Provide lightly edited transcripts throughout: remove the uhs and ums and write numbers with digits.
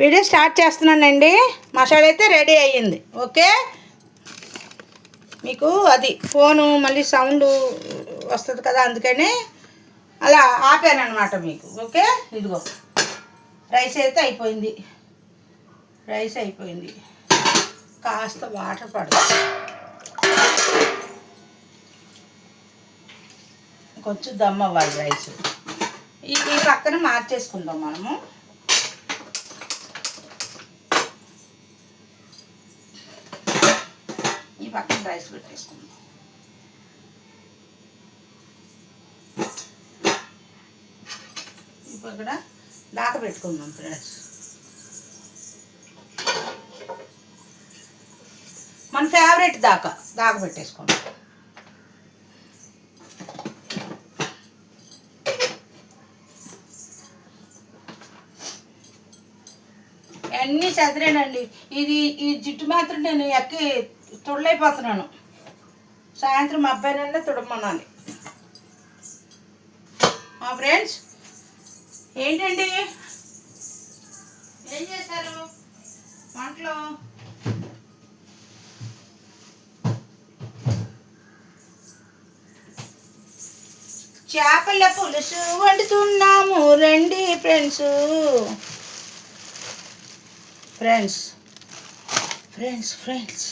Video start చేస్తున్నానండి. మసాలా అయితే ready అయ్యింది. ఓకే, మీకు అది ఫోను మళ్ళీ సౌండ్ వస్తుంది కదా, అందుకని అలా ఆపాను అనమాట మీకు. ఓకే, ఇదిగో రైస్ అయితే అయిపోయింది. రైస్ అయిపోయింది, కాస్త వాటర్ పడుతుంది, కొంచెం దమ్ అవ్వాలి రైస్. ఈ పక్కన మార్చేసుకుందాం మనము. ఈ పక్కన రైస్ పెట్టేసుకుందాం. ఈ పక్కన దాకా పెట్టుకుందాం ఫ్రెండ్స్. మన ఫేవరెట్ దాకా పెట్టేసుకోండి. అన్నీ చదిరానండి. ఈ జిట్టు మాత్రం నేను ఎక్కి తుడలైపోతున్నాను. సాయంత్రం మా అబ్బాయినన్నా తుడమనాలి. మా ఫ్రెండ్స్ ఏంటండి, ఏం చేశారు వంటలో? చేపల పులుసు వండుతున్నాము రండి ఫ్రెండ్స్. ఫ్రెండ్స్ ఫ్రెండ్స్ ఫ్రెండ్స్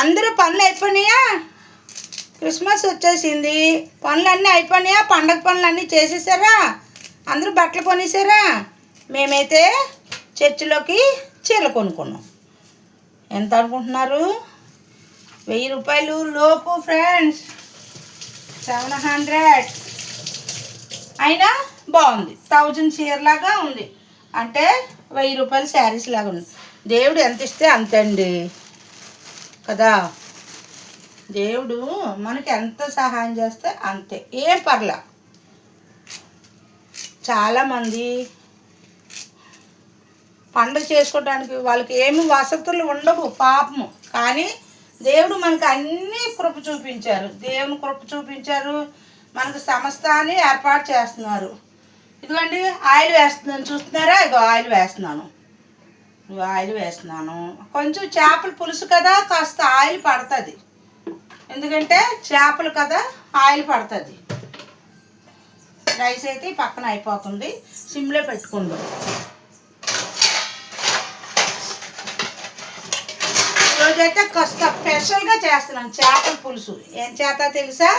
అందరూ పనులు అయిపోయినాయా? క్రిస్మస్ వచ్చేసింది, పనులన్నీ అయిపోయినాయా? పండగ పనులన్నీ చేసేసారా? అందరూ బట్టలు కొనేసారా? మేమైతే చర్చిలోకి చీరలు కొనుక్కున్నాం. ఎంత అనుకుంటున్నారు? 1000 రూపాయలు లోపు ఫ్రెండ్స్, 700. అయినా బాగుంది, 1000 చీరలాగా ఉంది. అంటే 1000 రూపాయల శారీస్ లాగా ఉంది. దేవుడు ఎంత ఇస్తే అంతండి కదా. దేవుడు మనకి ఎంత సహాయం చేస్తే అంతే, ఏం పర్లా. చాలామంది పండుగ చేసుకోవడానికి వాళ్ళకి ఏమి వసతులు ఉండవు పాపము, కానీ దేవుడు మనకు అన్నీ కృప చూపించారు. దేవుని కృప చూపించారు, మనకు సమస్తాన్ని ఏర్పాటు చేస్తున్నారు. ఇదిగోండి ఆయిల్ వేస్తున్నాను, చూస్తున్నారా? ఇగో ఆయిల్ వేస్తున్నాను, కొంచెం చేపల పులుసు కదా, కాస్త ఆయిల్ పడుతుంది. ఎందుకంటే చేపలు కదా, ఆయిల్ పడుతుంది. రైస్ అయితే పక్కన అయిపోతుంది, సిమ్లో పెట్టుకుందాం. ఈరోజైతే కాస్త స్పెషల్గా చేస్తున్నాను చేపల పులుసు. ఏం చేత తెలుసా?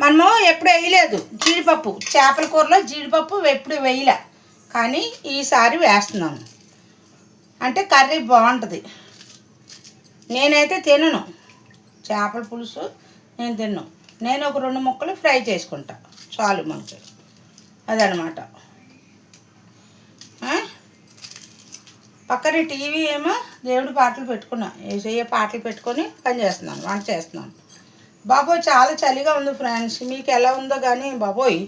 మనము ఎప్పుడు వేయలేదు జీడిపప్పు, చేపల కూరలో జీడిపప్పు ఎప్పుడు వేయలే, కానీ ఈసారి వేస్తున్నాను. అంటే కర్రీ బాగుంటుంది. నేనైతే తినను చేపల పులుసు, నేను ఒక 2 ముక్కలు ఫ్రై చేసుకుంటా చాలు మనకి, అదనమాట. పక్కన టీవీ ఏమో దేవుడి పాటలు పెట్టుకున్నా, ఏసయ్య పాటలు పెట్టుకొని పని చేస్తున్నాను, వంట చేస్తున్నాను. బాబోయ్ చాలా చలిగా ఉంది ఫ్రెండ్స్, మీకు ఎలా ఉందో కానీ బాబోయ్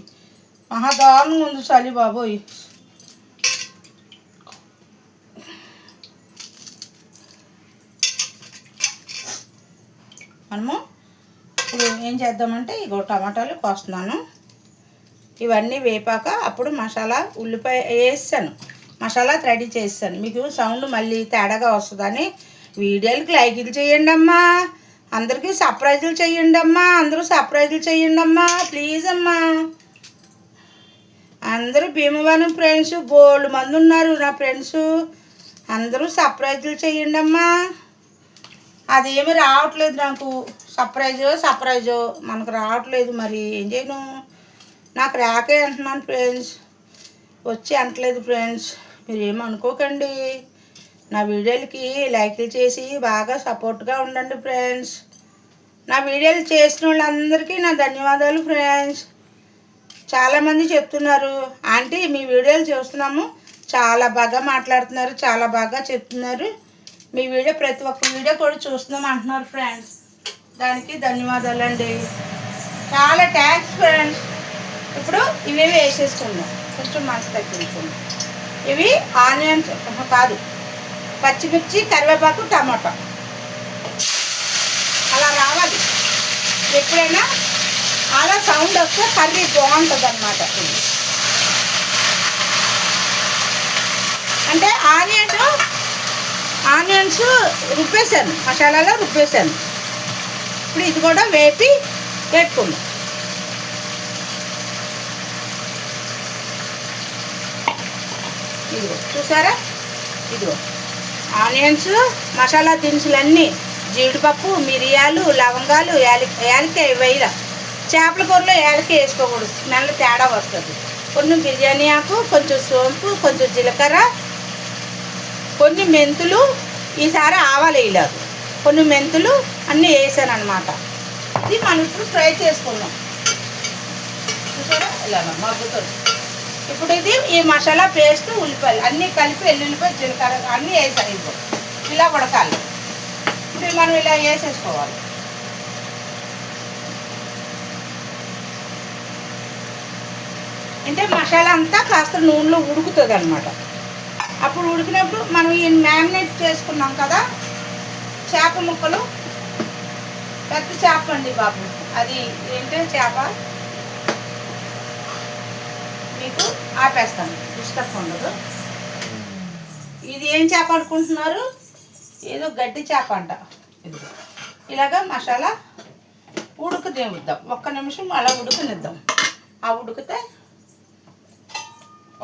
మహాదారుణంగా ఉంది చలి బాబోయ్. మనము ఇప్పుడు ఏం చేద్దామంటే ఇగో టమాటాలు కోస్తున్నాను. ఇవన్నీ వేపాక అప్పుడు మసాలా ఉల్లిపాయ వేసాను, మసాలా రెడీ చేస్తాను. మీకు సౌండ్ మళ్ళీ తేడాగా వస్తుందని వీడియోలకి లైకులు చేయండి అమ్మా, అందరికీ సర్ప్రైజులు చేయండి అమ్మా, అందరూ సర్ప్రైజులు చేయండి అమ్మా ప్లీజ్ అమ్మా. అందరూ భీమవరం ఫ్రెండ్స్ బోల్డ్ మంది ఉన్నారు నా ఫ్రెండ్స్, అందరూ సర్ప్రైజులు చేయండి అమ్మా. అదేమి రావట్లేదు నాకు, సర్ప్రైజో మనకు రావట్లేదు, మరి ఏం చేయను? నాకు రాకే అంటున్నాను ఫ్రెండ్స్, వచ్చి అంటలేదు ఫ్రెండ్స్. మీరు ఏమనుకోకండి, నా వీడియోలకి లైక్లు చేసి బాగా సపోర్ట్గా ఉండండి ఫ్రెండ్స్. నా వీడియోలు చేసిన వాళ్ళందరికీ నా ధన్యవాదాలు ఫ్రెండ్స్. చాలామంది చెప్తున్నారు, ఆంటీ మీ వీడియోలు చూస్తున్నాము, చాలా బాగా మాట్లాడుతున్నారు, చాలా బాగా చెప్తున్నారు, మీ వీడియో ప్రతి ఒక్క వీడియో కూడా చూస్తున్నాం అంటున్నారు ఫ్రెండ్స్. దానికి ధన్యవాదాలండి, చాలా థ్యాంక్స్ ఫ్రెండ్స్. ఇప్పుడు ఇవి వేసేసుకుందాం, కొంచెం మంచి తగ్గించుకుందాం. ఇవి ఆనియన్స్ కాదు, పచ్చిమిర్చి, కరివేపాకు, టమాటా అలా రావాలి. ఎప్పుడైనా అలా సౌండ్ వస్తే కర్రీ బాగుంటుంది అన్నమాట. అంటే ఆనియన్స్ రుబ్బేశాను, మసాలాలో రుబ్బేశాను. ఇప్పుడు ఇది కూడా వేపి పెట్టుకుందాం. ఇదిగో చూసారా, ఇదిగో ఆనియన్స్, మసాలా దినుసులన్నీ, జీడిపప్పు, మిరియాలు, లవంగాలు, యాలక్కాయ వేయాలి. చేపల కూరలో యాలక్కాయ వేసుకోకూడదు, స్మెల్ తేడా వస్తుంది. కొంచెం బిర్యానీ ఆకు, కొంచెం సోంపు, కొంచెం జీలకర్ర, కొన్ని మెంతులు, ఈసారి ఆవాలు వేయలేదు, కొన్ని మెంతులు అన్నీ వేసాను అనమాట. ఇది మనం ఇప్పుడు ఫ్రై చేసుకుందాం. చూసారా ఇలా మగ్గుతుంది. ఇప్పుడు ఇది ఈ మసాలా పేస్ట్, ఉల్లిపాయలు అన్నీ కలిపి, ఎల్లుల్లిపాయ, జీలకర్ర అన్నీ వేసాను. ఇదిగో ఇలా ఉడకాలి. ఇప్పుడు మనం ఇలా వేసేసుకోవాలి. అంటే మసాలా అంతా కాస్త నూనెలో ఉడుకుతుంది అనమాట. అప్పుడు ఉడికినప్పుడు మనం ఈ మ్యారినేట్ చేసుకున్నాం కదా చేప ముక్కలు, పెద్ద చేప అండి బాబు, అది ఏంటంటే చేప మీకు ఆపేస్తాను, డిస్టర్బ్ ఉండదు. ఇది ఏం చేప అనుకుంటున్నారు? ఏదో గడ్డి చేప అంట. ఇది ఇలాగా మసాలా ఉడకనిద్దాం, 1 నిమిషం అలా ఉడకనిద్దాం. ఆ ఉడికితే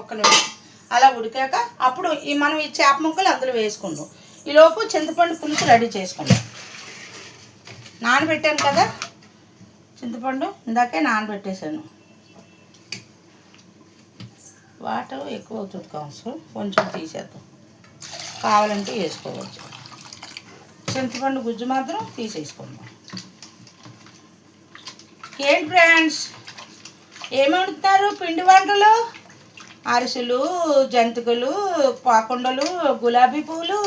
1 నిమిషం అలా ఉడికాక అప్పుడు మనం ఈ చేప ముక్కలు అందులో వేసుకుందాం. ఈలోపు చింతపండు పులుసు రెడీ చేసుకుందాం. నానబెట్టాను కదా చింతపండు, ఇందాకే నానబెట్టేసాను. వాటర్ ఎక్కువ అవుతుంది కావచ్చు, కొంచెం తీసేద్దాం, కావాలంటే వేసుకోవచ్చు. చింతపండు గుజ్జు మాత్రం తీసేసుకుందాం. ఏంటి ఫ్రెండ్స్, ఏమి వండుతారు? పిండి వంటలు, అరిసెలు, జంతికలు, పాకుండలు, గులాబీ పువ్వులు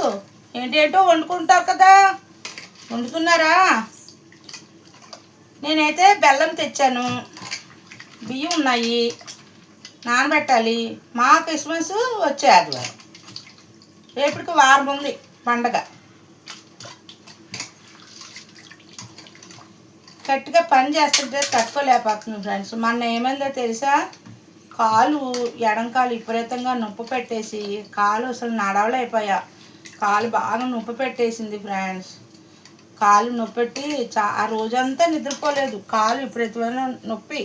ఏంటేంటో వండుకుంటారు కదా, వండుతున్నారా? నేనైతే బెల్లం తెచ్చాను, బియ్యం ఉన్నాయి, నానబెట్టాలి. మా క్రిస్మస్ వచ్చే ఆదివారం, రేపటికి వారం ఉంది పండగ. గట్టిగా పని చేస్తుంటే తట్టుకోలేకపోతుంది ఫ్రెండ్స్. మొన్న ఏమైందో తెలుసా, కాలు ఎడంకాలు విపరీతంగా నొప్పి పెట్టేసి కాలు అసలు నడవలేకపోయా. కాలు బాగా నొప్పి పెట్టేసింది ఫ్రెండ్స్. కాలు నొప్పి పెట్టి ఆ రోజంతా నిద్రపోలేదు. కాలు విపరీతమైన నొప్పి,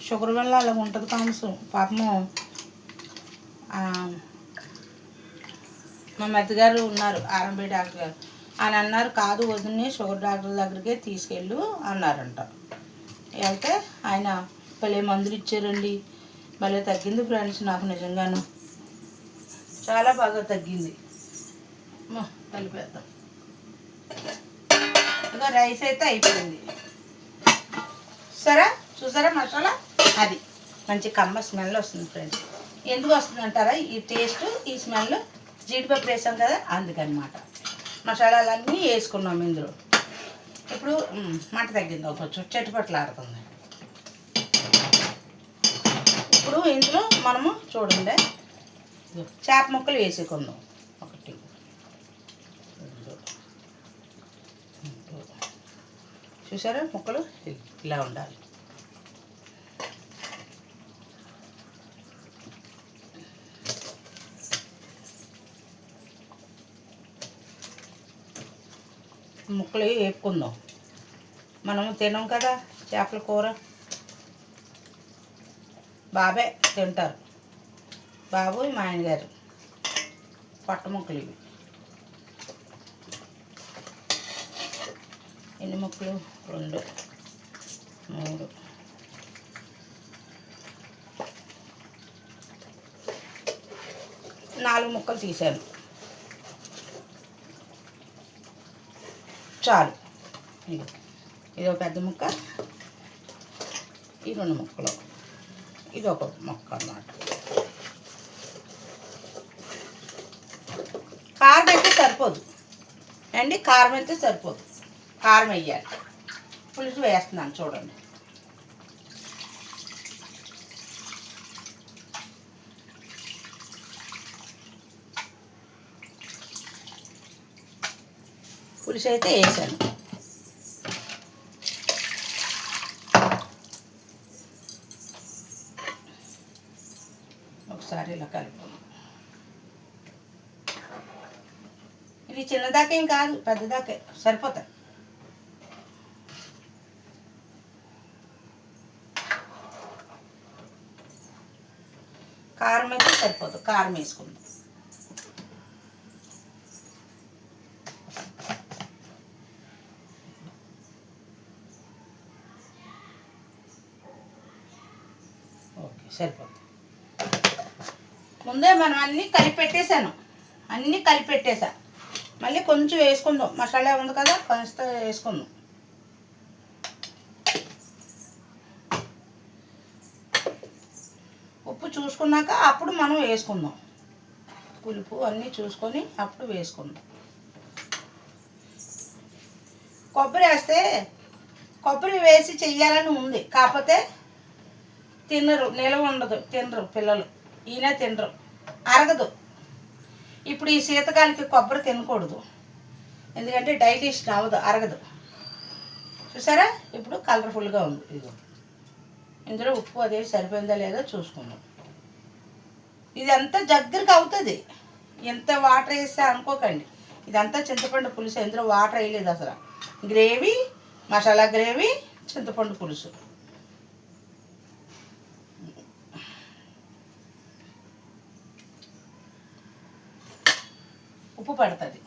షుగర్ వల్ల అలా ఉంటుంది కావచ్చు. పాపము మా మెత్తగారు ఉన్నారు, ఆర్ఎంపీ డాక్టర్ గారు, ఆయన అన్నారు కాదు వదిని షుగర్ డాక్టర్ దగ్గరికే తీసుకెళ్ళు అన్నారంట. వెళ్తే ఆయన భలే మందులు ఇచ్చారండి, భలే తగ్గింది ఫ్రెండ్స్. నాకు నిజంగాను చాలా బాగా తగ్గింది. కలిపేద్దాం. ఇంకా రైస్ అయితే అయిపోయింది. సరే చూసారా మసాలా, అది మంచి కమ్మ స్మెల్ వస్తుంది ఫ్రెండ్స్. ఎందుకు వస్తుంది అంటారా? ఈ టేస్ట్, ఈ స్మెల్ జీడిపప్పు వేసాం కదా అందుకనమాట. మసాలాలన్నీ వేసుకున్నాం ఇందులో. ఇప్పుడు మంట తగ్గింది, కొంచెం చెట్టుపట్లు ఆడుతుంది. ఇప్పుడు ఇందులో మనము చూడండి చేప ముక్కలు వేసుకుందాం. 1 2 చూసారా, ముక్కలు ఇలా ఉండాలి. ముక్కలు వేపుకుందాం. మనము తినాం కదా చేపల కూర, బాబే తింటారు, బాబు మా ఆయన గారు. పొట్ట ముక్కలు ఇవి. ఎన్ని ముక్కలు? 2 3 4 ముక్కలు తీసాను, చాలు. ఇది ఒక పెద్ద ముక్క, ఈ 2 ముక్కలు, ఇది ఒక ముక్క అన్నమాట. కారం అయితే సరిపోదు అండి, కారం అయితే సరిపోదు, కారం వేయాలి. పులుసు వేస్తున్నాను చూడండి. పులుసు అయితే వేసాను. ఒకసారి ఇలా కలుపుకుందాం. ఇవి చిన్నదాకేం కాదు, పెద్దదాకే సరిపోతాయి. కారం అయితే సరిపోతుంది, కారం వేసుకుందాం. ఓకే సరిపోతుంది. ముందే మనం అన్నీ కలిపెట్టేసాను, అన్నీ కలిపెట్టేసా. మళ్ళీ కొంచెం వేసుకుందాం, మసాలా ఉంది కదా కొంచెం వేసుకుందాం. ఉప్పు చూసుకున్నాక అప్పుడు మనం వేసుకుందాం, పులుపు అన్నీ చూసుకొని అప్పుడు వేసుకుందాం. కొబ్బరి వేస్తే కొబ్బరి వేసి చెయ్యాలని ఉంది, కాకపోతే తినరు, నిలవ ఉండదు, తినరు పిల్లలు, ఈయన తినరు, అరగదు. ఇప్పుడు ఈ శీతకాలకి కొబ్బరి తినకూడదు, ఎందుకంటే డైజెషన్ అవ్వదు, అరగదు. చూసారా ఇప్పుడు కలర్ఫుల్గా ఉంది. ఇదిగో ఇందులో ఉప్పు అదే సరిపోయిందా లేదో చూసుకుందాం. ఇదంతా దగ్గరికి అవుతుంది, ఎంత వాటర్ వేస్తే అనుకోకండి. ఇదంతా చింతపండు పులుసు, ఇందులో వాటర్ వేయలేదు అసలు. గ్రేవీ, మసాలా గ్రేవీ, చింతపండు పులుసు. ఉప్పు పడుతుంది.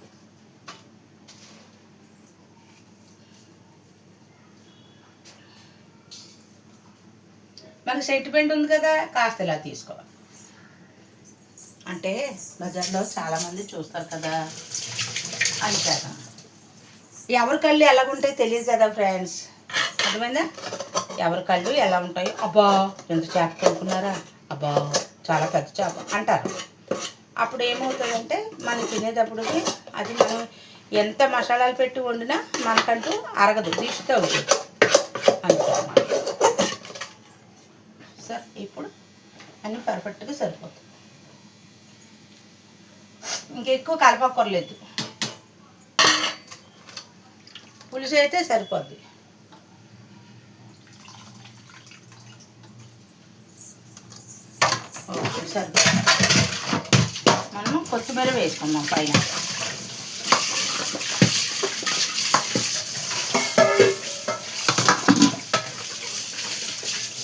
మనకి సెంటిమెంట్ ఉంది కదా, కాస్త ఇలా తీసుకోవాలి. అంటే బజార్లో చాలామంది చూస్తారు కదా అని కదా, ఎవరి కళ్ళు ఎలాగుంటాయో తెలియదు కదా ఫ్రెండ్స్, అర్థమైందా? ఎవరి కళ్ళు ఎలా ఉంటాయో, అబ్బా ఎంత చేప కొనుక్కున్నారా, అబ్బా చాలా పెద్ద చేప అంటారు. అప్పుడు ఏమవుతుందంటే మనం తినేటప్పటికి అది మనం ఎంత మసాలాలు పెట్టి వండినా మనకంటూ అరగదు, దిష్టి అవుతుంది అనుకోమాట. సార్ ఇప్పుడు అన్నీ పర్ఫెక్ట్గా సరిపోతుంది, ఇంకెక్కువ కలపక్కర్లేదు, పులుసు అయితే సరిపోద్ది. ఓకే సరిపోతుంది. మనం కొత్తిమీర వేసుకుందాం పైన.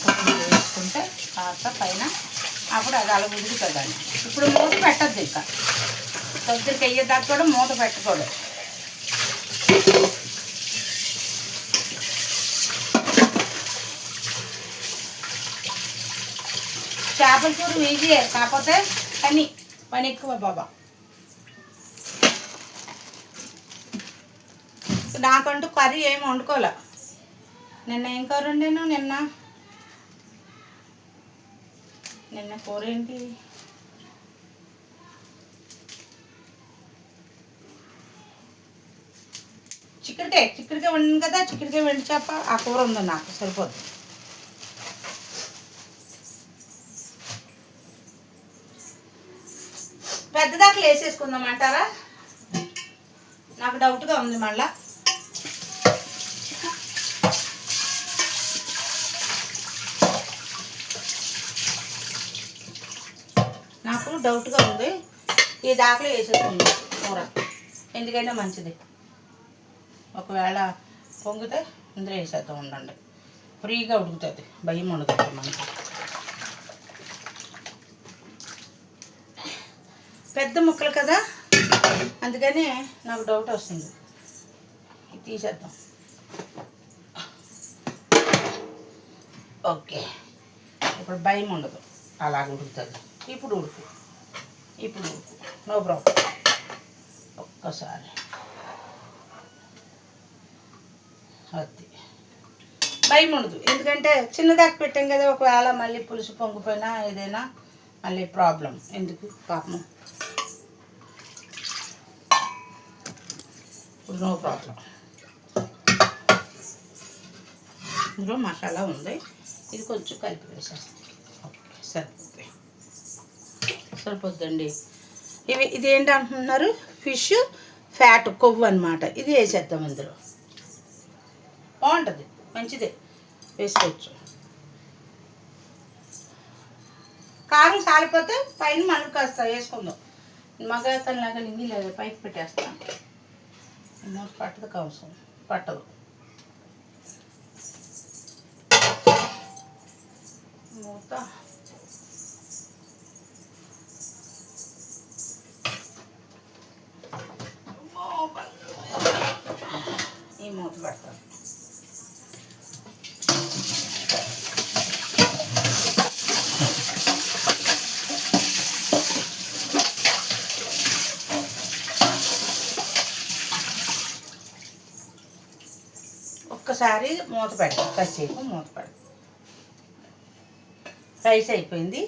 కొత్తిమీర వేసుకుంటే కాస్త పైన అప్పుడు అది అలా ఉడుకుతుందండి. ఇప్పుడు మూత పెట్టద్దు, ఇంకా దగ్గరికి అయ్యేదాకా కూడా మూత పెట్టకూడదు. చేపల కూర ఈజీయే, కాకపోతే పని ఎక్కువ బాబా. నాకంటూ కర్రీ ఏమి వండుకోలే. నిన్న ఏం కూర వండాను, నిన్న కూర ఏంటి, చిక్కుడికాయ వండింది కదా, చిక్కుడికాయ వెండి చేప, ఆ కూర ఉంది నాకు సరిపోద్ది. పెద్దదాకా వేసేసుకుందామంటారా, నాకు డౌట్గా ఉంది మళ్ళా. నాకు డౌట్గా ఉంది, ఈ దాకలో వేసేసుకుందాం కూర, ఎందుకైనా మంచిది. ఒకవేళ పొంగితే ఇందులో వేసేద్దాం, ఉండండి, ఫ్రీగా ఉడుకుతుంది, భయం ఉండదు మనకి. పెద్ద ముక్కలు కదా, అందుకని నాకు డౌట్ వస్తుంది. ఇది తీసేద్దాం. ఓకే ఇప్పుడు భయం ఉండదు, అలాగ ఉడుకుతుంది. ఇప్పుడు ఉడుకు నో ప్రాబ్లం. ఒక్కసారి అది భయం ఉండదు, ఎందుకంటే చిన్నదాకా పెట్టాం కదా, ఒకవేళ మళ్ళీ పులుసు పొంగిపోయినా ఏదైనా మళ్ళీ ప్రాబ్లం ఎందుకు పాపం. ఇప్పుడు నో ప్రాబ్లం. ఇందులో మసాలా ఉంది, ఇది కొంచెం కలిపి వేసేస్తాం. ఓకే సరిపోద్దండి. ఇది ఏంటి అంటున్నారు, ఫిష్ ఫ్యాట్, కొవ్వు అనమాట. ఇది వేసేద్దాం ఇందులో, బాగుంటుంది, మంచిదే, వేసుకోవచ్చు. కారం సాలిపోతే పైన మనకు కాస్త వేసుకుందాం, మగాతల్లాగా లింగి లేదు పైకి పెట్టేస్తాను. మూత పట్టదు కవసం పట్టదు. మూత ఈ మూత పెడతాను. ఒక్కసారి మూత పెడతాం, కాసేపు మూత పెడతాం. రైస్ అయిపోయింది.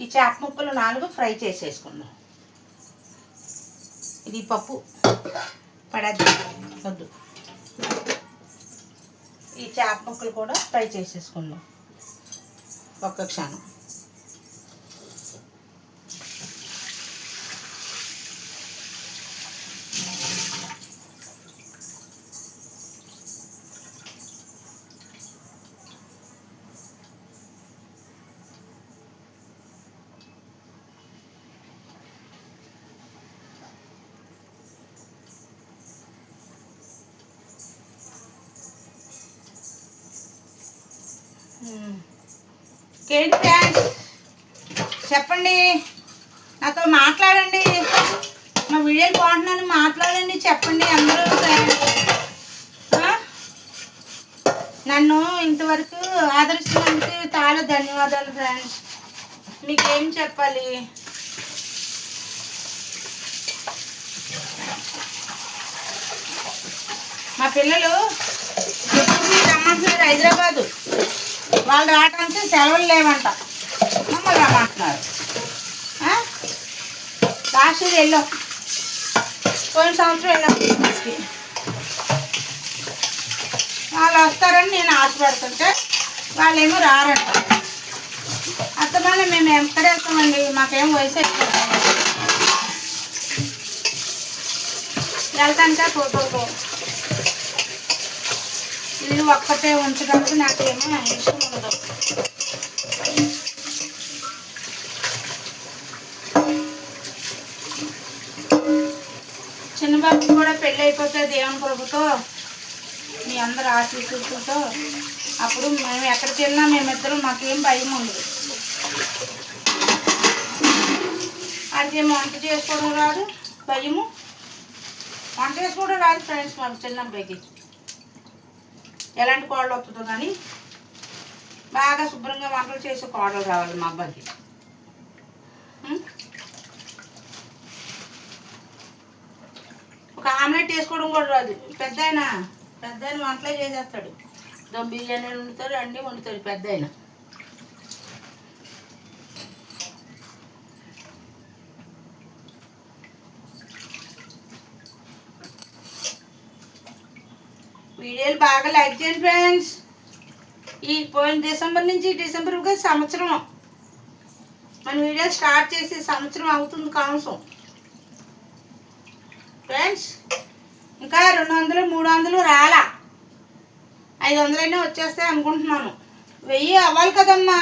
ఈ చేప ముక్కలు 4 ఫ్రై చేసేసుకుందాం. ఇది పప్పు పడద్దు వద్దు. ఈ చేప ముక్కలు కూడా ఫ్రై చేసేసుకుందాం ఒక్క క్షణం. ఏంటి ఫ్రెండ్స్ చెప్పండి, నాతో మాట్లాడండి. మా వీడియోలు బాగుంటున్నాను, మాట్లాడండి, చెప్పండి అందరూ. నన్ను ఇంతవరకు ఆదరిస్తున్నందుకు చాలా ధన్యవాదాలు ఫ్రెండ్స్. మీకేం చెప్పాలి? మా పిల్లలు ఎప్పుడు రమ్మంటున్నారు హైదరాబాదు. వాళ్ళు రావడానికి సెలవులు లేవంట, మమ్మల్ని రమ్మంటున్నారు. లాస్ట్ ఇయర్ వెళ్ళాం, పోయిన సంవత్సరం వెళ్ళాం క్రిస్మస్కి. వాళ్ళు వస్తారని నేను ఆశపడుతుంటే వాళ్ళేమో రారంట. అత్తమని మేము ఎక్కడ వెళ్తామండి, మాకేం వయసు అయిపోతాం, వెళ్తానికా ఫోటోతో. ఇల్లు ఒక్కటే ఉంచడానికి నాకేమో ఇష్టం ఉండదు. చిన్నబాబుకి కూడా పెళ్ళి అయిపోతే దేవుని కృపతో మీ అందరు ఆశీస్సులతో అప్పుడు మేము ఎక్కడికి వెళ్ళినా మేమిద్దరం మాకేం భయం ఉండదు. అదేమో వంట చేసుకోవడం రాదు, భయము. వంట చేసుకోవడం రాదు ఫ్రెండ్స్ మాకు చిన్న అబ్బాయికి. ఎలాంటి కోడలు వస్తుందో కానీ బాగా శుభ్రంగా వంటలు చేసే కోడలు రావాలి మా అబ్బాయికి. ఒక ఆమ్లెట్ వేసుకోవడం కూడా రాదు. పెద్ద ఆయన వంటలే చేసేస్తాడు. దమ్ బిర్యానీ వండుతాడు, అన్నీ వండుతాడు పెద్ద ఆయన. వీడియోలు బాగా లైక్ చేయండి ఫ్రెండ్స్. ఈ పోయిన డిసెంబర్ నుంచి డిసెంబర్గా సంవత్సరం మన వీడియో స్టార్ట్ చేసి సంవత్సరం అవుతుంది కనీసం ఫ్రెండ్స్. ఇంకా 200 300 రాలా, 500 వచ్చేస్తాయి అనుకుంటున్నాను. 1000 అవ్వాలి కదమ్మా.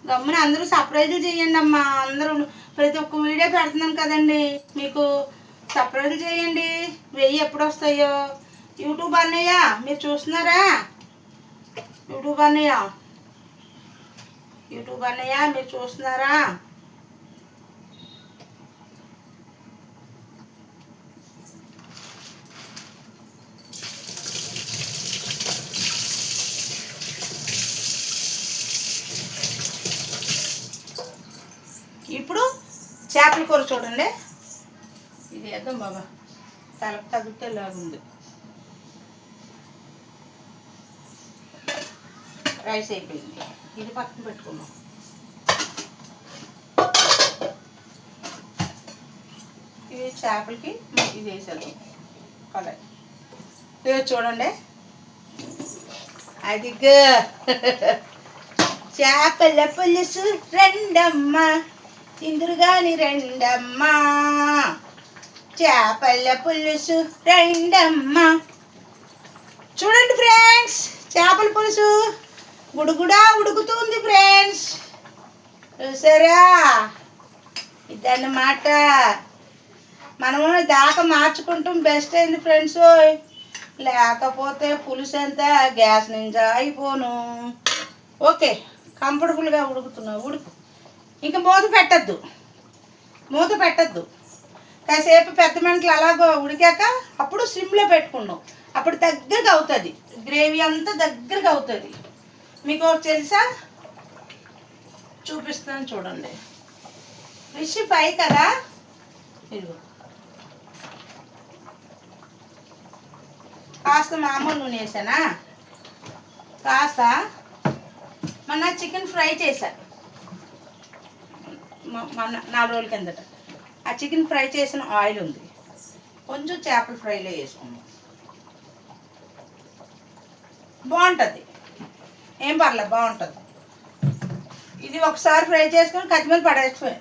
గమ్మున అందరూ సర్ప్రైజ్లు చేయండి అమ్మా. అందరూ ప్రతి ఒక్క వీడియో పెడుతున్నాను కదండి, మీకు సర్ప్రైజ్లు చేయండి. 1000 ఎప్పుడు వస్తాయో. యూట్యూబ్ అన్నయ్య మీరు చూస్తున్నారా? యూట్యూబ్ అన్నయ్య మీరు చూస్తున్నారా? ఇప్పుడు చేపల కూర చూడండి. ఇది వేద్దాం బాబా, తలకు తగ్గితే లాగుంది. రైస్ అయిపోయింది, ఇది పక్కన పెట్టుకున్నాం. ఇది చేపలకి ఇది వేసేద్దాం కలర్. ఇది చూడండి, అదిగా చేపల పులుసు రెండమ్మా, తిందురుగాని రెండమ్మా. చేపల పులుసు రెండమ్మా. చూడండి ఫ్రెండ్స్, చేపల పులుసు గుడుగుడా ఉడుకుతుంది ఫ్రెండ్స్. చూసారా? ఇదన్నమాట. మనము దాకా మార్చుకుంటాం బెస్ట్ అయింది ఫ్రెండ్స్. లేకపోతే పులుసు ఎంత గ్యాస్ నుంచి అయిపోను. ఓకే, కంఫర్టబుల్గా ఉడుకు. ఇంకా మూత పెట్టద్దు. కాసేపు పెద్ద మంటలు అలాగో ఉడికాక అప్పుడు సిమ్లో పెట్టుకున్నాం. అప్పుడు దగ్గరగా అవుతుంది, గ్రేవీ అంతా దగ్గరగా అవుతుంది. మీకు తెలుసా, చూపిస్తాను చూడండి. ఫిష్ ఫ్రై కదా, ఇదిగో కాస్త మామూలు నూనె వేసానా, కాస్త మొన్న చికెన్ ఫ్రై చేశాను మొన్న 4 రోజుల కిందట. ఆ చికెన్ ఫ్రై చేసిన ఆయిల్ ఉంది, కొంచెం చేపల ఫ్రైలో వేసుకున్నాం. బాగుంటుంది, ఏం పర్లేదు, బాగుంటుంది. ఇది ఒకసారి ఫ్రై చేసుకొని కత్తిమీద పడేసుకో,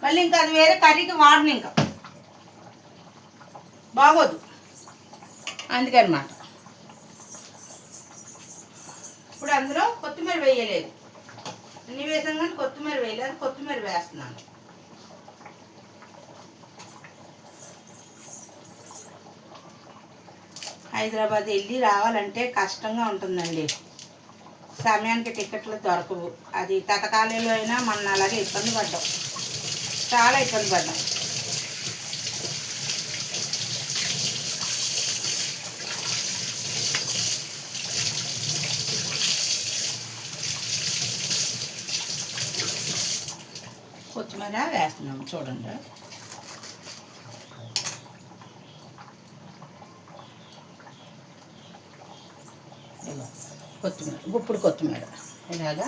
మళ్ళీ ఇంకా అది వేరే కర్రీకి వాడను, ఇంకా బాగోదు అందుకనమాట. ఇప్పుడు అందులో కొత్తిమీర వేయలేదు, అన్ని వేసాం కానీ కొత్తిమీర వేయలేదు, కొత్తిమీర వేస్తున్నాను. హైదరాబాద్ వెళ్ళి రావాలంటే కష్టంగా ఉంటుందండి, సమయానికి టికెట్లు దొరకవు. అది తతకాలలో అయినా మన అలాగే ఇబ్బంది పడ్డాం, చాలా ఇబ్బంది పడ్డాం. కొత్తిమీర వేస్తున్నాం చూడండి. కొత్తిమీర, గుప్పుడు కొత్తిమీర ఇలాగా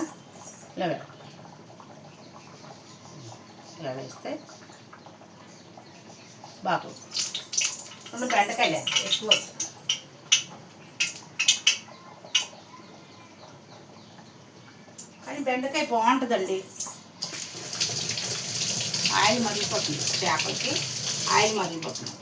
ఇలా వేస్తే బాగు. 2 బెండకాయలు ఎక్కువ, కానీ బెండకాయ బాగుంటుందండి. ఆయిల్ మరిగిపోతుంది, చేపలకి ఆయిల్ మరిగిపోతుంది.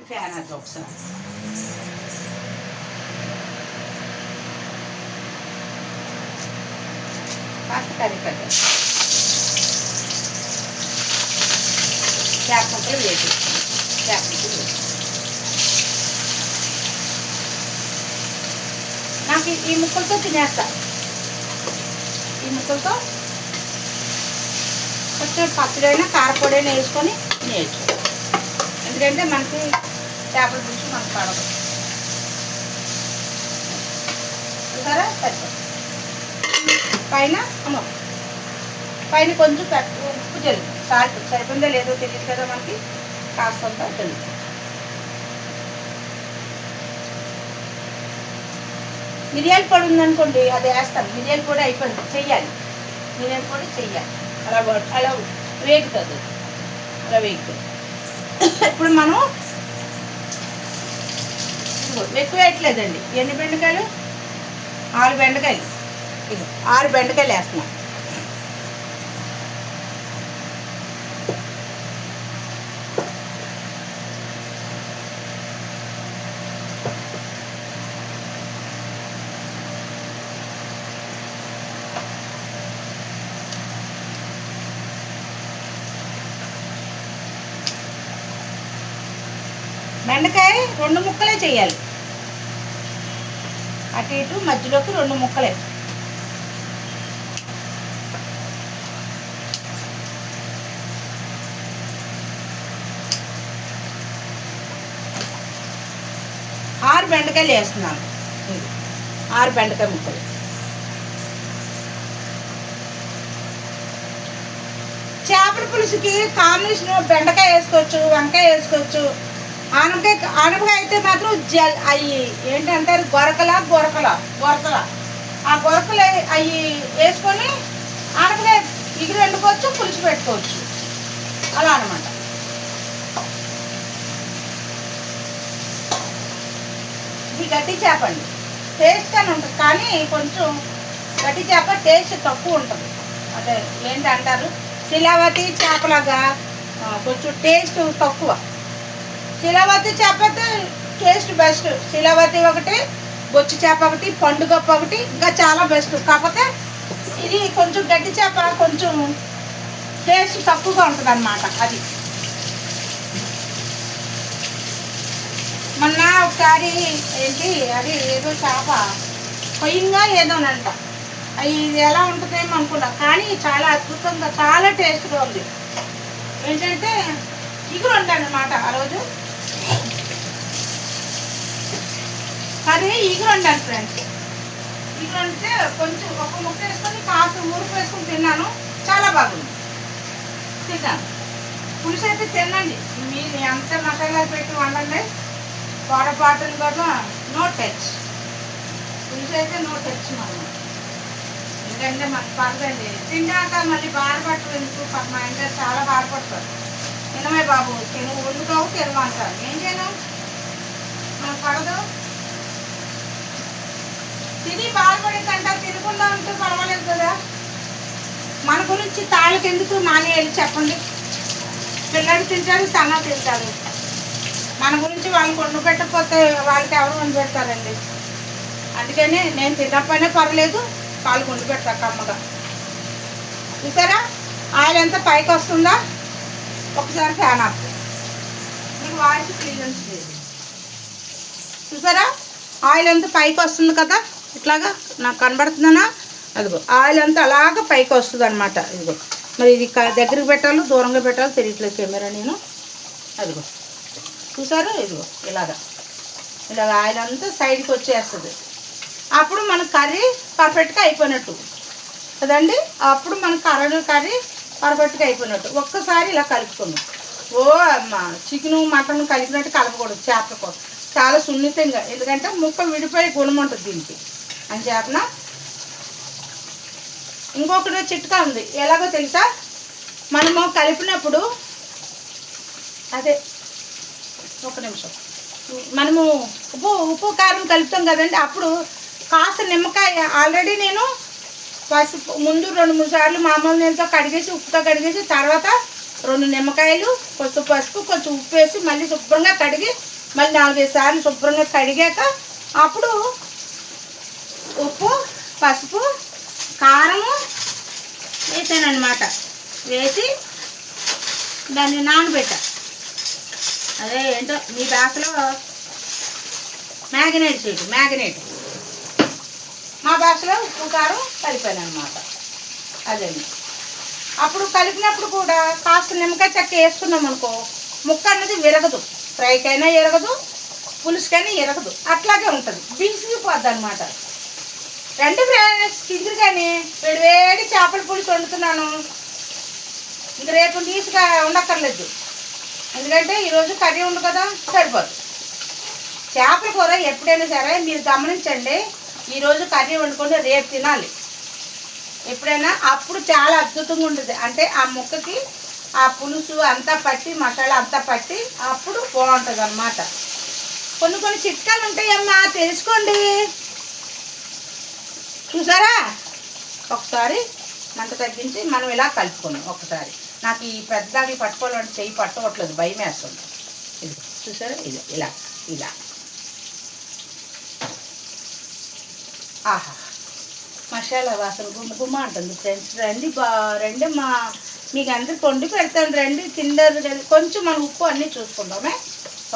ఫ్యాన్ అది ఒకసారి కాస్త కరివేపాకు చేప ముక్కలు వేసి నాకు ఈ ముక్కలతో తినేస్తా. ఈ ముక్కలతో కొంచెం పచ్చడైనా కారపొడైనా వేసుకొని తినేయచ్చు, ఎందుకంటే మనకి చేపల పులుసు మనకు పడదు. చూసారా, పైన కొంచెం ఉప్పు జల్లు, సాల్ట్ సరిపోయిందో లేదో తెలియదు కదా మనకి, కాస్తంత జల్లు. మిరియాల పొడి ఉందనుకోండి, అది వేస్తాను. మిరియాల పొడి అయిపోయింది, చెయ్యాలి. మిరియాల పొడి చెయ్యాలి, అలా వేగుతుంది, అలా వేగుతుంది. ఇప్పుడు మనం ఎక్కువ వేయట్లేదండి. ఎన్ని బెండకాయలు, 6 బెండకాయలు, ఇది 6 బెండకాయలు వేస్తున్నాం. బెండకాయ 2 ముక్కలే చేయాలి, అటు ఇటు మధ్యలోకి 2 ముక్కలే. ఆరు బెండకాయలు వేస్తున్నాను, 6 బెండకాయ ముక్కలు. చేపల పులుసుకి కాంబినేషన్ బెండకాయ వేసుకోవచ్చు, వంకాయ వేసుకోవచ్చు. ఆనపకాయ అయితే మాత్రం అవి ఏంటంటారు, గొరకల ఆ గొరకలు అవి వేసుకొని ఆనపకాయ ఇగురు వండుకోవచ్చు, పులుసు పెట్టుకోవచ్చు, అలా అనమాట. ఇది గట్టి చేప అండి, టేస్ట్గానే ఉంటుంది, కానీ కొంచెం గట్టి చేప టేస్ట్ తక్కువ ఉంటుంది. అదే ఏంటంటారు, శిలావతి చేపలాగా కొంచెం టేస్ట్ తక్కువ. శిలావతి చేప అయితే టేస్ట్ బెస్ట్. శిలావతి ఒకటి, బొచ్చు చేప ఒకటి, పండుగప్ప ఒకటి, ఇంకా చాలా బెస్ట్. కాకపోతే ఇది కొంచెం గడ్డి చేప కొంచెం టేస్ట్ తక్కువగా ఉంటుంది అన్నమాట. అది మొన్న ఒకసారి ఏంటి అది ఏదో చేప కొయ్యంగా ఏదోనంట, ఇది ఎలా ఉంటుందేమో అనుకున్నా, కానీ చాలా అద్భుతంగా చాలా టేస్ట్గా ఉంది. ఏంటంటే ఇగురు వండాను అన్నమాట ఆ రోజు. కర్రీ ఇగురు వండాను ఫ్రెండ్స్. ఇగురు అంటే కొంచెం ఒక ముక్క వేసుకొని కాస్త మురుకు వేసుకొని తిన్నాను, చాలా బాగుంది. తిన్నాను. పులుసు అయితే తినండి, మీరు ఎంత మసాలా పెట్టి వండండి, పొరపాటును కూడా నో టచ్. పులుసు అయితే నో టచ్. మనం ఎందుకంటే మనకు పడదండి, తిన్నాక మళ్ళీ బాధపడటం ఎందుకు. మా ఇంట్లో చాలా బాధపడతారు. తినమే బాబు, తిను వండుకోవు తినమంటారు, ఏం చేయను, మనకు పడదు. తిని బాధపడేదంట, తినకుండా ఉంటే పర్వాలేదు కదా. మన గురించి తాళ్ళకి ఎందుకు మానేయాలి చెప్పండి. పిల్లలు తింటారు, తన తింటారు. మన గురించి వాళ్ళకి వండు పెట్టకపోతే వాళ్ళకి ఎవరు వండి పెడతారండి. అందుకని నేను తిన్నప్పనే పర్లేదు, వాళ్ళకి వండి పెడతా కమ్మగా. చూసారా ఆయిల్ ఎంత పైకి వస్తుందా? ఒకసారి ఫ్యాన్ ఆఫ్, మీకు వాయిస్ క్లియరెన్స్ లేదు. చూసారా ఆయిల్ ఎంత పైకి వస్తుంది కదా, ఇట్లాగా నాకు కనబడుతుందనా? అదిగో ఆయిల్ అంతా అలాగ పైకి వస్తుంది అనమాట. ఇదిగో మరి ఇది దగ్గరికి పెట్టాలి దూరంగా పెట్టాలి తెలియట్లేదు కెమెరా నేను. అదిగో చూసారు, ఇదిగో ఇలాగ ఆయిల్ అంతా సైడ్కి వచ్చేస్తుంది. అప్పుడు మన కర్రీ పర్ఫెక్ట్గా అయిపోయినట్టు కదండి. అప్పుడు మన కర్రీ పర్ఫెక్ట్గా అయిపోయినట్టు. ఒక్కసారి ఇలా కలుపుకున్నాం. ఓ అమ్మ, చికెను మటన్ కలిపినట్టు కలపకూడదు చేపల కోసం, చాలా సున్నితంగా. ఎందుకంటే ముక్క విడిపోయి గుణం ఉంటుంది దీనికి అని చేపన. ఇంకొకటి చిట్కా ఉంది, ఎలాగో తెలుసా? మనము కలిపినప్పుడు అదే ఒక నిమిషం, మనము ఉప్పు కారం కలుపుతాం కదండి, అప్పుడు కాస్త నిమ్మకాయ ఆల్రెడీ నేను పసుపు ముందు 2-3 సార్లు మామూలు నీళ్ళతో కడిగేసి ఉప్పుతో కడిగేసి తర్వాత 2 నిమ్మకాయలు కొంచెం పసుపు కొంచెం ఉప్పు వేసి మళ్ళీ శుభ్రంగా కడిగి మళ్ళీ 4-5 సార్లు శుభ్రంగా కడిగాక అప్పుడు ఉప్పు పసుపు కారము వేసానమాట. వేసి దాన్ని నానబెట్టా. అదే ఏంటో మీ భాషలో మ్యాగినేట్ చేయడం, మ్యాగినేట్, మా భాషలో ఉప్పు కారం కలిపాను అనమాట. అదండి. అప్పుడు కలిపినప్పుడు కూడా కాస్త నిమ్మకాయ చెక్క వేసుకున్నాం అనుకో, ముక్క అన్నది విరగదు, ఫ్రైకైనా ఎరగదు, పులుసుకైనా ఎరగదు, అట్లాగే ఉంటుంది, బిగిసిపోద్ది అనమాట. రండి ఫ్రెండ్స్ కిందికి, కానీ వేడి చేపల పులుసు వండుతున్నాను. ఇంక రేపు నీసుగా ఉండక్కర్లేదు, ఎందుకంటే ఈరోజు కర్రీ ఉంది కదా, సరిపోదు. చేపల కూర ఎప్పుడైనా సరే మీరు గమనించండి, ఈరోజు కర్రీ వండుకొని రేపు తినాలి ఎప్పుడైనా, అప్పుడు చాలా అద్భుతంగా ఉంటుంది. అంటే ఆ ముక్కకి ఆ పులుసు అంతా పట్టి మసాలా అంతా పట్టి అప్పుడు బాగుంటుంది అన్నమాట. కొన్ని చిట్కాలు ఉంటాయమ్మా, తెలుసుకోండి. చూసారా, ఒకసారి మంట తగ్గించి మనం ఇలా కలుపుకున్నాం. ఒకసారి నాకు ఈ పెద్దగా పట్టుకోవాలంటే చెయ్యి పట్టుకోవట్లేదు, భయం వేస్తుంది. ఇది చూసారా, ఇది ఇలా ఇలా. ఆహా, మసాలా వాసన గుమ్మ అంటుంది ఫ్రెండ్స్. రండి రండి, మీకు అందరికి వండి పెడతాను, రండి తిందరు. కొంచెం మనం ఉప్పు అన్నీ చూసుకుందామే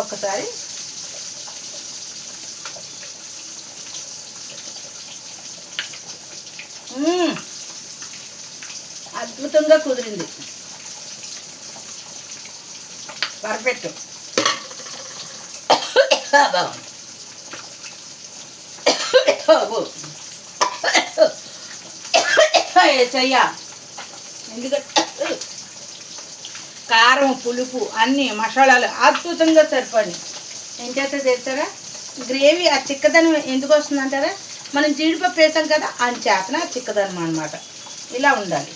ఒక్కసారి. అద్భుతంగా కుదిరింది, పర్ఫెక్ట్, బాగుంది. చెయ్యా, ఎందుకంటే కారం పులుపు అన్నీ మసాలాలు అద్భుతంగా సరిపడి. ఏం చేస్తే తెలుస్తారా, గ్రేవీ ఆ చిక్కదనం ఎందుకు వస్తుందంటారా, మనం జీడిపప్పు వేసాం కదా అని చేతన చిక్కదనం అనమాట. ఇలా ఉండాలి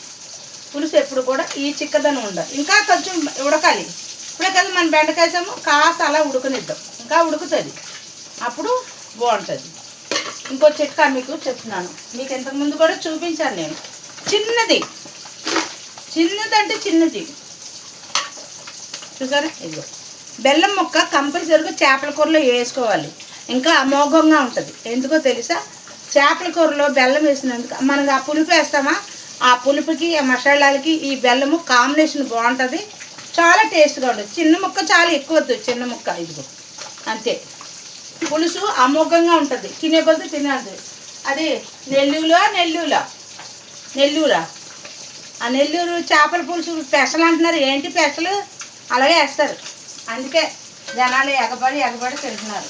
పులుసు, ఎప్పుడు కూడా ఈ చిక్కదనం ఉండాలి. ఇంకా కొంచెం ఉడకాలి. ఇప్పుడే కదా మనం బెండకాయ వేసాము, కాస్త అలా ఉడకనిద్దాం, ఇంకా ఉడుకుతుంది, అప్పుడు బాగుంటుంది. ఇంకో చిట్కా మీకు చెప్తున్నాను, మీకు ఇంతకుముందు కూడా చూపించాను నేను. చిన్నది అంటే చిన్నది, చూసారా, ఇదిగో బెల్లం ముక్క కంపల్సరిగా చేపల కూరలో వేసుకోవాలి, ఇంకా అమోఘంగా ఉంటుంది. ఎందుకో తెలుసా? చేపల కూరలో బెల్లం వేసినందుకు మనం ఆ పులుపు వేస్తామా, ఆ పులుపుకి ఆ మసాలాలకి ఈ బెల్లము కాంబినేషన్ బాగుంటుంది, చాలా టేస్ట్గా ఉంటుంది. చిన్న ముక్క చాలా ఎక్కువ వద్దు, చిన్న ముక్క ఇదిగో అంతే. పులుసు అమోఘంగా ఉంటుంది, తినే కొద్ది తినదు. అది నెల్లూరా ఆ నెల్లూరు చేపల పులుసు స్పెషల్ అంటున్నారు. ఏంటి స్పెషల్? అలాగే వేస్తారు. అందుకే జనాలు ఎగబడి తింటున్నారు.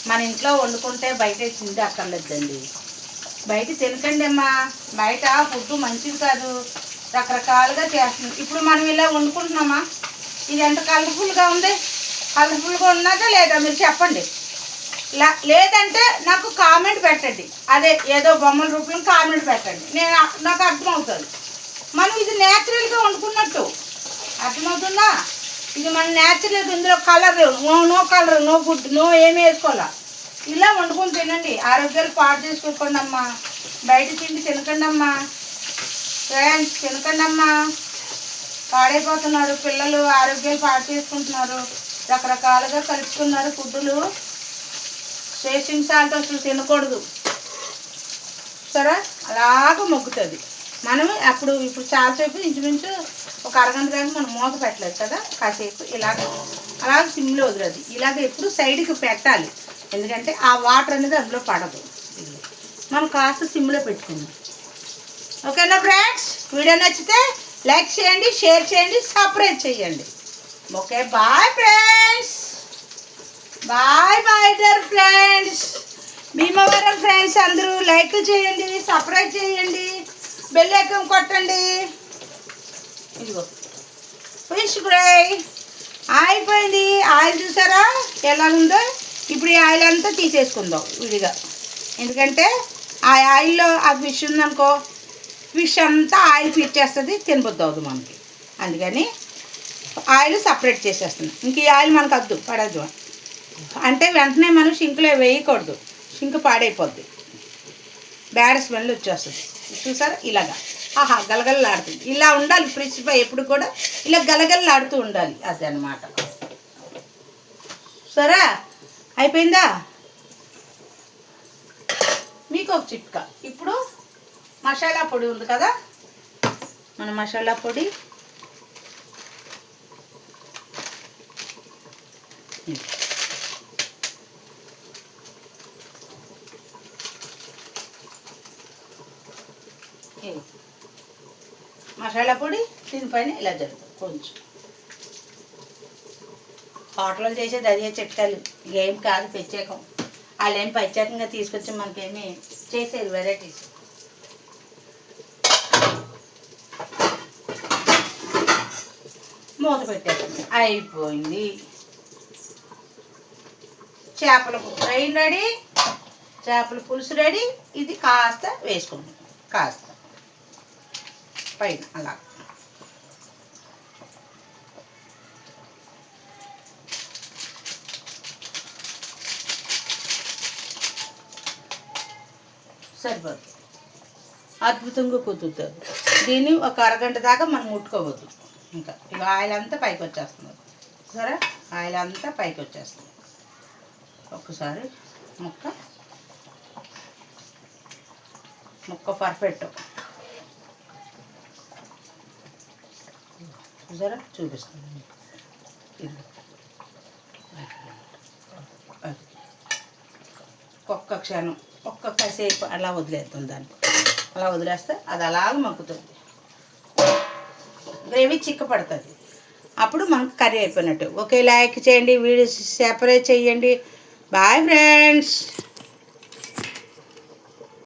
మన ఇంట్లో వండుకుంటే బయట తిండి అక్కర్లేదండి. బయట తినకండి అమ్మా, బయట ఫుడ్ మంచిది కాదు, రకరకాలుగా చేస్తుంది. ఇప్పుడు మనం ఇలా వండుకుంటున్నామా, ఇది ఎంత కలర్ఫుల్గా ఉంది? కలర్ఫుల్గా ఉన్నదా లేదా మీరు చెప్పండి. లేదంటే నాకు కామెంట్ పెట్టండి, అదే ఏదో బొమ్మల రూపంలో కామెంట్ పెట్టండి, నాకు అర్థమవుతుంది. మనం ఇది న్యాచురల్గా వండుకున్నట్టు అర్థమవుతుందా? ఇది మన న్యాచురల్, ఇందులో colour no colour, no food, no ఏమి వేసుకోవాలా. ఇలా వండుకొని తినండి, ఆరోగ్యాలు పాడు చేసుకోకండి అమ్మా. బయట తిండి తినకండి అమ్మా ఫ్రెండ్స్, తినకండి అమ్మా. పాడైపోతున్నారు పిల్లలు, ఆరోగ్యాలు పాడు చేసుకుంటున్నారు, రకరకాలుగా కలుపుకున్నారు ఫుడ్డులు. టేస్టింగ్ సాల్ట్ అసలు తినకూడదు సరే, అలాగ మొగ్గుతుంది. మనం ఇప్పుడు చాలాసేపు ఇంచుమించు ఒక అరగంట దాకా మనం మూత పెట్టలేదు కదా, కాసేపు అలాగ సిమ్లో వదిలేదు. ఇలాగ ఎప్పుడు సైడ్కి పెట్టాలి, ఎందుకంటే ఆ వాటర్ అనేది అందులో పడదు. మనం కాస్త సిమ్లో పెట్టుకుందాం. ఓకేనా ఫ్రెండ్స్? వీడియో నచ్చితే లైక్ చేయండి, షేర్ చేయండి, సబ్స్క్రైబ్ చేయండి. Okay, bye friends, bye dear friends. Bhimavaram friends అందరూ లైక్ చేయండి, సబ్స్క్రైబ్ చేయండి, బెల్ ఐకాన్ కొట్టండి. ఇదిగో ఫిష్ ఫ్రై అయిపోయింది. ఆయిల్ చూసారా ఎలా ఉందో? ఇప్పుడు ఈ ఆయిల్ అంతా తీసేసుకుందాం విడిగా, ఎందుకంటే ఆ ఆయిల్లో ఆ ఫిష్ ఉందనుకో, ఫిష్ అంతా ఆయిల్ పీల్చేస్తుంది, తినబుద్ధి అవుతుంది మనకి. అందుకని ఆయిల్ సపరేట్ చేసేస్తున్నాం. ఇంక ఈ ఆయిల్ మనకు వద్దు, పడద్దు. అంటే వెంటనే మనం షింక్లో వేయకూడదు, షింక్ పాడైపోద్ది, బ్యాడ్ స్మెల్ వచ్చేస్తుంది. చూసారా ఇలాగా, ఆహా గలగలలాడుతుంది. ఇలా ఉండాలి ఫ్రిడ్జ్ పై ఎప్పుడు కూడా, ఇలా గలగలలాడుతూ ఉండాలి, అది అన్నమాట. సరే అయిపోయిందా? మీకు ఒక చిట్కా, ఇప్పుడు మసాలా పొడి ఉంది కదా, మన మసాలా పొడి మసాలా పొడి దీనిపైన ఇలా జరుగుతుంది. కొంచెం హోటల్లో చేసేది అదే చిట్కాలు, ఏం కాదు ప్రత్యేకం. వాళ్ళు ఏం ప్రత్యేకంగా తీసుకొచ్చి మనకేమి చేసేది వెరైటీస్. మూత పెట్టేస్తుంది, అయిపోయింది. చేపల ఫ్రై రెడీ, చేపల పులుసు రెడీ. ఇది కాస్త వేసుకుంటాం, కాస్త పైన అలా. సరిపోతుంది, అద్భుతంగా కుదురుతుంది. దీన్ని ఒక అరగంట దాకా మనం ముట్టుకోవద్దు. ఇంకా ఇక ఆయిల్ అంతా పైకి వచ్చేస్తుంది, సరే ఆయిల్ అంతా పైకి వచ్చేస్తుంది. ఒక్కసారి ముక్క పర్ఫెక్ట్ జరా చూపిస్తాను. ఒక్క క్షణం, ఒక్కసేపు అలా వదిలేస్తాం దాన్ని. అలా వదిలేస్తే అది అలాగ మగ్గుతుంది, గ్రేవీ చిక్కపడుతుంది. అప్పుడు మనకు కర్రీ అయిపోయినట్టు. ఓకే, లైక్ చేయండి, వీడియో సెపరేట్ చేయండి. Bye friends.